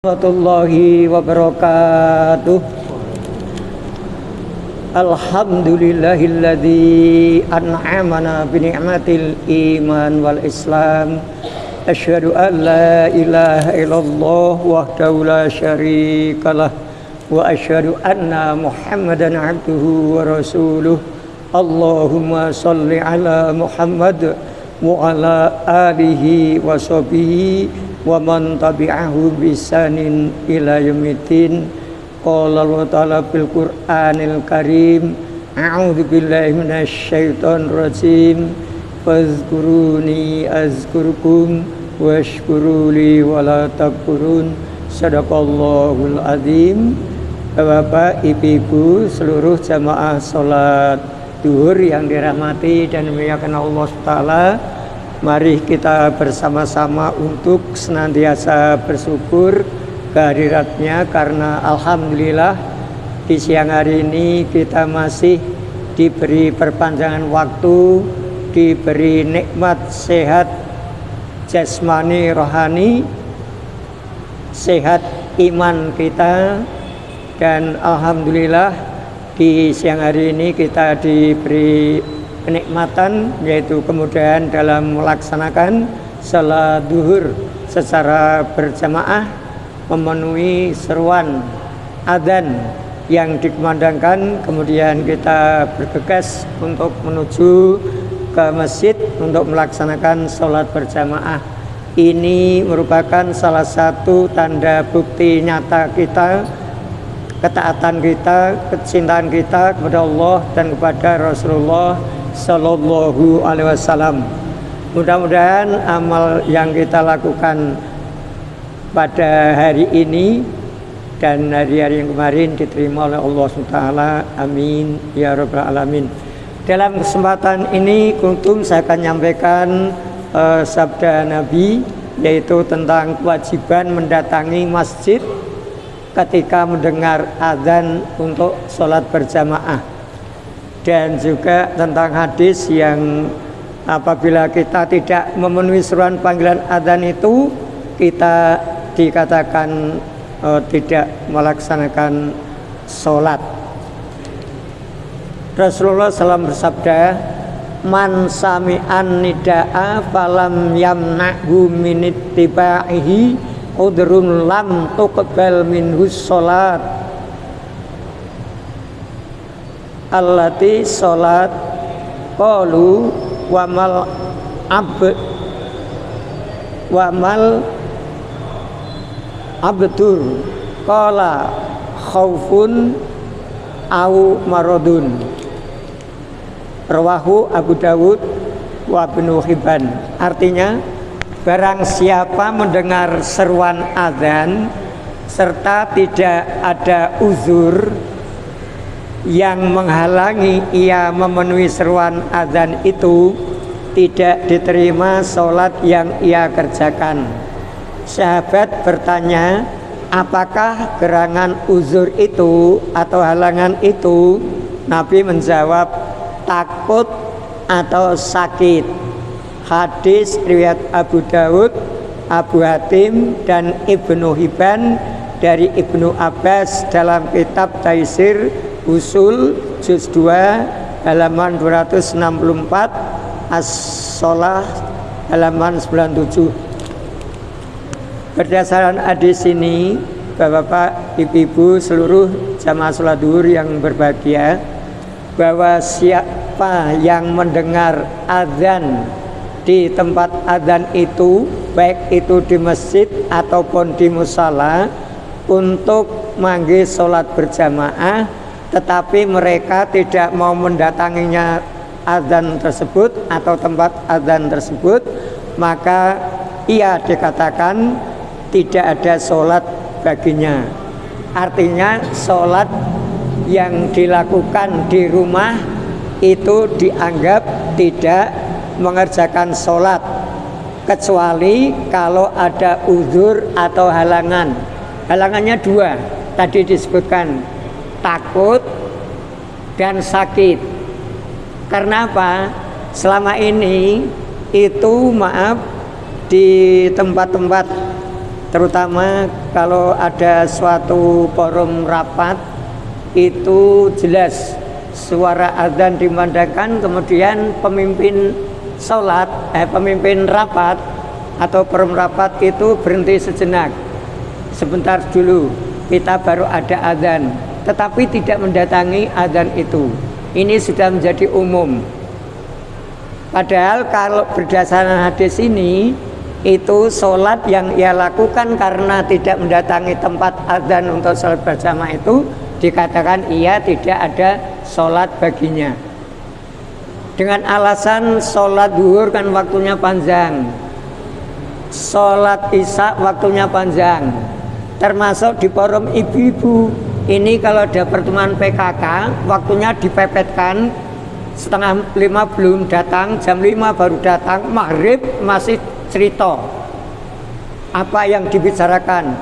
Warahmatullahi wabarakatuh. Alhamdulillahilladzi an'amana bi ni'matil iman wal islam. Asyhadu an la ilaha illallah wahdahu la syarikalah wa asyhadu anna Muhammadan abduhu wa rasuluh. Allahumma shalli ala Muhammad wa ala alihi wa sahbihi wa man tabi'ahu bisanin ila yaumiddin. Qala Allah ta'ala fil Qur'anil Karim, a'udzu billahi minasy syaithanir rajim. Fazkuruni azkurkum washkuruli wala takfurun. Sadaqallahul azim. Bapak, Ibu, seluruh jamaah salat duhur yang dirahmati dan dimuliakan Allah SWT, mari kita bersama-sama untuk senantiasa bersyukur kehadiratnya, karena alhamdulillah di siang hari ini kita masih diberi perpanjangan waktu, diberi nikmat sehat jasmani rohani, sehat iman kita, dan alhamdulillah di siang hari ini kita diberi kenikmatan, yaitu kemudahan dalam melaksanakan salat duhur secara berjamaah, memenuhi seruan adzan yang dikumandangkan. Kemudian kita bergegas untuk menuju ke masjid untuk melaksanakan salat berjamaah. Ini merupakan salah satu tanda bukti nyata kita, ketaatan kita, kecintaan kita kepada Allah dan kepada Rasulullah Sallallahu Alaihi Wasallam. Mudah-mudahan amal yang kita lakukan pada hari ini dan hari-hari yang kemarin diterima oleh Allah SWT. Amin ya rabbal alamin. Dalam kesempatan ini kuntum saya akan menyampaikan sabda Nabi, yaitu tentang kewajiban mendatangi masjid ketika mendengar azan untuk sholat berjamaah, dan juga tentang hadis yang apabila kita tidak memenuhi seruan panggilan azan itu, kita dikatakan tidak melaksanakan sholat. Rasulullah SAW bersabda, man sami'an nida'a falam yamna'hu min ittiba'ihi udrun lam tuqbal minhus sholat allati sholat qalu wamal abdur qala khaufun au maradun. Rawahu Abu Dawud wa Ibnu Hibban. Artinya, barang siapa mendengar seruan azan serta tidak ada uzur yang menghalangi ia memenuhi seruan azan itu, tidak diterima sholat yang ia kerjakan. Sahabat bertanya, apakah gerangan uzur itu atau halangan itu? Nabi menjawab, takut atau sakit. Hadis riwayat Abu Dawud, Abu Hatim, dan Ibnu Hibban dari Ibnu Abbas dalam kitab Taisir Usul juz 2 halaman 264, As-Shalah halaman 97. Berdasarkan hadis ini, Bapak, Ibu, seluruh jamaah salat duhur yang berbahagia, bahwa siapa yang mendengar azan di tempat adzan itu, baik itu di masjid ataupun di musala, untuk manggil sholat berjamaah, tetapi mereka tidak mau mendatanginya adzan tersebut atau tempat adzan tersebut, maka ia dikatakan tidak ada sholat baginya. Artinya sholat yang dilakukan di rumah itu dianggap tidak mengerjakan sholat, kecuali kalau ada uzur atau halangan. Halangannya dua, tadi disebutkan, takut dan sakit. Karena apa? Selama ini itu di tempat-tempat terutama kalau ada suatu forum rapat itu jelas suara azan dimandangkan, kemudian pemimpin sholat, pemimpin rapat atau forum rapat itu berhenti sejenak, sebentar dulu, kita baru ada azan, tetapi tidak mendatangi azan itu. Ini sudah menjadi umum. Padahal kalau berdasarkan hadis ini, itu sholat yang ia lakukan karena tidak mendatangi tempat azan untuk sholat berjamaah itu dikatakan ia tidak ada sholat baginya, dengan alasan sholat zuhur kan waktunya panjang, sholat isya waktunya panjang, termasuk di forum ibu-ibu ini kalau ada pertemuan PKK waktunya dipepetkan, setengah 5 belum datang, jam 5 baru datang, maghrib masih cerita apa yang dibicarakan.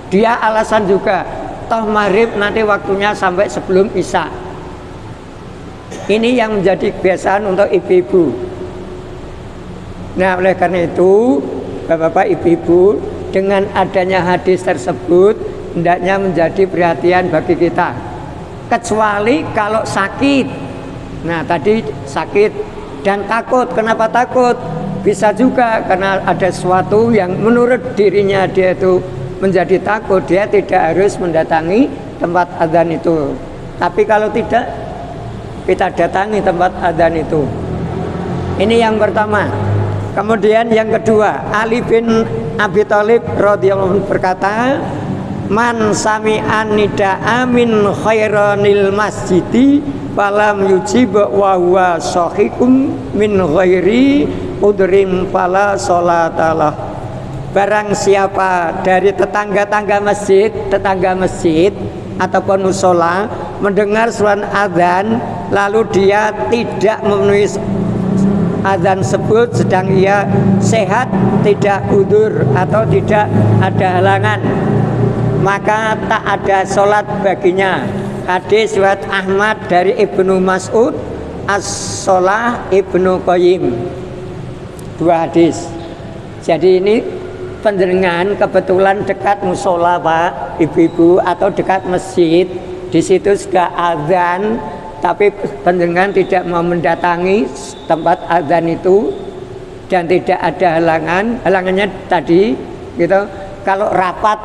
Dia alasan juga, toh maghrib nanti waktunya sampai sebelum isya. Ini yang menjadi kebiasaan untuk ibu-ibu. Nah, oleh karena itu bapak-bapak, ibu-ibu, dengan adanya hadis tersebut hendaknya menjadi perhatian bagi kita, kecuali kalau sakit. Nah, tadi sakit dan takut. Kenapa takut? Bisa juga karena ada sesuatu yang menurut dirinya dia itu menjadi takut, dia tidak harus mendatangi tempat adzan itu. Tapi kalau tidak, kita datangi tempat adzan itu. Ini yang pertama. Kemudian yang kedua, Ali bin Abi Thalib radhiyallahu anhu berkata, man sami'an nida'a min khairanil masjidi falam yujib wa huwa shahikum min ghairi udrim fala sholatalah. Barang siapa dari tetangga masjid ataupun musola mendengar suara azan lalu dia tidak memenuhi azan tersebut sedang ia sehat, tidak udzur atau tidak ada halangan, maka tak ada sholat baginya. Hadis riwayat Ahmad dari Ibnu Mas'ud, As-Sholah Ibnu Qayyim. Dua hadis. Jadi ini penjenengan kebetulan dekat musola Pak, ibu-ibu, atau dekat masjid, di situ sudah azan, tapi penjenengan tidak mau mendatangi tempat azan itu dan tidak ada halangannya tadi, gitu. Kalau rapat,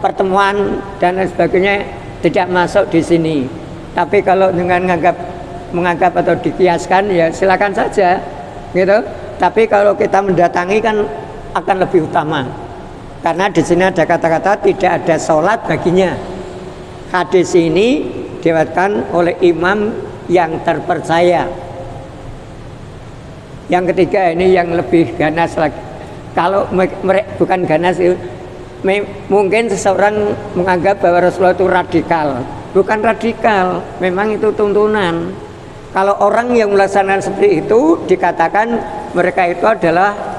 pertemuan dan lain sebagainya tidak masuk di sini. Tapi kalau dengan menganggap atau dikiaskan ya silakan saja, gitu. Tapi kalau kita mendatangi kan akan lebih utama, karena di sini ada kata-kata tidak ada sholat baginya. Hadis ini diriwayatkan oleh imam yang terpercaya. Yang ketiga ini yang lebih ganas lagi. Kalau bukan ganas itu, mungkin seseorang menganggap bahwa Rasulullah itu radikal. Bukan radikal, memang itu tuntunan. Kalau orang yang melaksanakan seperti itu dikatakan mereka itu adalah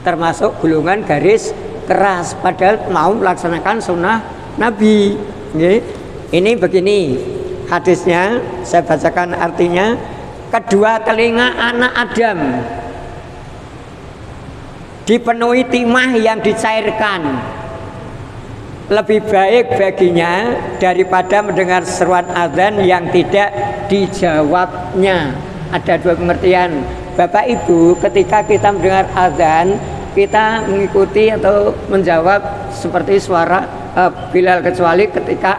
termasuk golongan garis keras, padahal mau melaksanakan sunnah Nabi. Ini begini hadisnya, saya bacakan artinya. Kedua telinga anak Adam dipenuhi timah yang dicairkan, lebih baik baginya daripada mendengar seruan azan yang tidak dijawabnya. Ada dua pengertian Bapak Ibu, ketika kita mendengar azan kita mengikuti atau menjawab seperti suara Bilal, kecuali ketika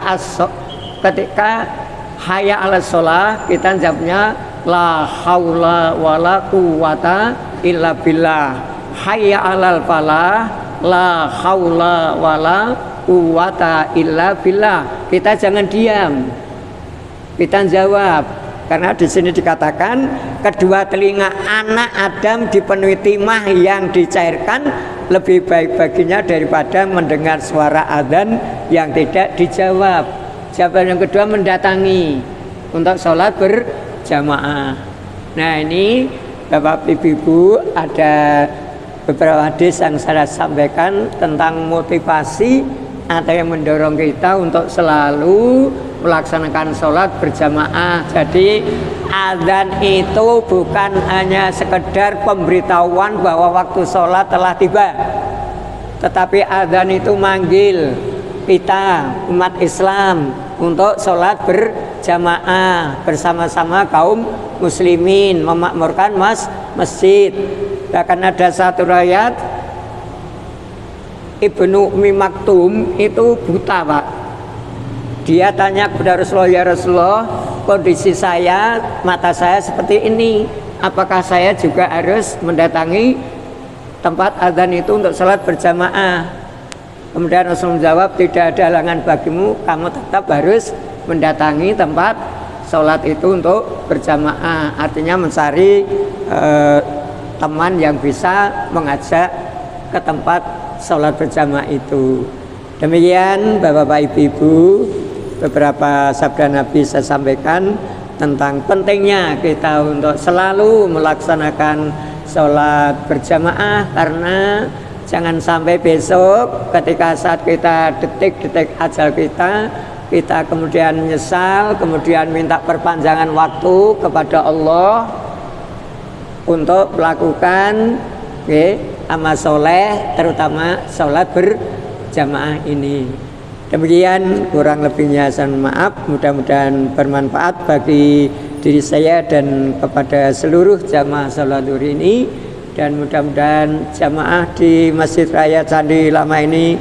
hayya 'alas shalah kita jawabnya la haula wala quwata illa billah. Hayya 'alal falah la haula wala quwata illa billah. Kita jangan diam, kita jawab, karena di sini dikatakan kedua telinga anak Adam dipenuhi timah yang dicairkan, lebih baik baginya daripada mendengar suara azan yang tidak dijawab. Jawaban yang kedua mendatangi untuk sholat berjamaah. Nah, ini Bapak Ibu, ada beberapa hadis yang saya sampaikan tentang motivasi atau yang mendorong kita untuk selalu melaksanakan sholat berjamaah. Jadi adzan itu bukan hanya sekedar pemberitahuan bahwa waktu sholat telah tiba, tetapi adzan itu manggil kita umat Islam untuk sholat berjamaah bersama-sama kaum muslimin, memakmurkan masjid. Bahkan ada satu riwayat Ibnu Ummi Maktum itu buta, Pak. Dia tanya kepada Rasulullah, ya Rasulullah, kondisi saya, mata saya seperti ini, apakah saya juga harus mendatangi tempat adzan itu untuk sholat berjamaah? Kemudian Rasul menjawab, tidak ada halangan bagimu, kamu tetap harus mendatangi tempat sholat itu untuk berjamaah. Artinya mencari teman yang bisa mengajak ke tempat sholat berjamaah itu. Demikian Bapak-Bapak Ibu-Ibu, beberapa sabda Nabi saya sampaikan tentang pentingnya kita untuk selalu melaksanakan sholat berjamaah, karena jangan sampai besok ketika saat kita detik-detik ajal kita kemudian menyesal, kemudian minta perpanjangan waktu kepada Allah untuk melakukan amal soleh, terutama sholat berjamaah ini. Demikian kurang lebihnya saya maaf, mudah-mudahan bermanfaat bagi diri saya dan kepada seluruh jamaah sholat zuhur ini, dan mudah-mudahan jamaah di Masjid Raya Candi Lama ini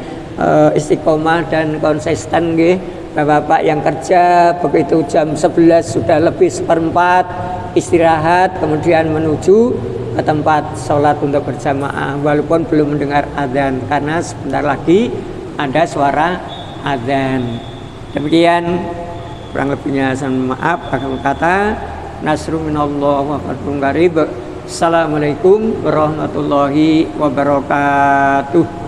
istiqomah dan konsisten nggih. Bapak-bapak yang kerja begitu jam 11 sudah lebih seperempat istirahat, kemudian menuju ke tempat sholat untuk berjamaah walaupun belum mendengar adzan, karena sebentar lagi ada suara adzan. Demikian kurang lebihnya saya maaf. Akhir kata, nasrun minallah wa fathun qarib. Assalamualaikum warahmatullahi wabarakatuh.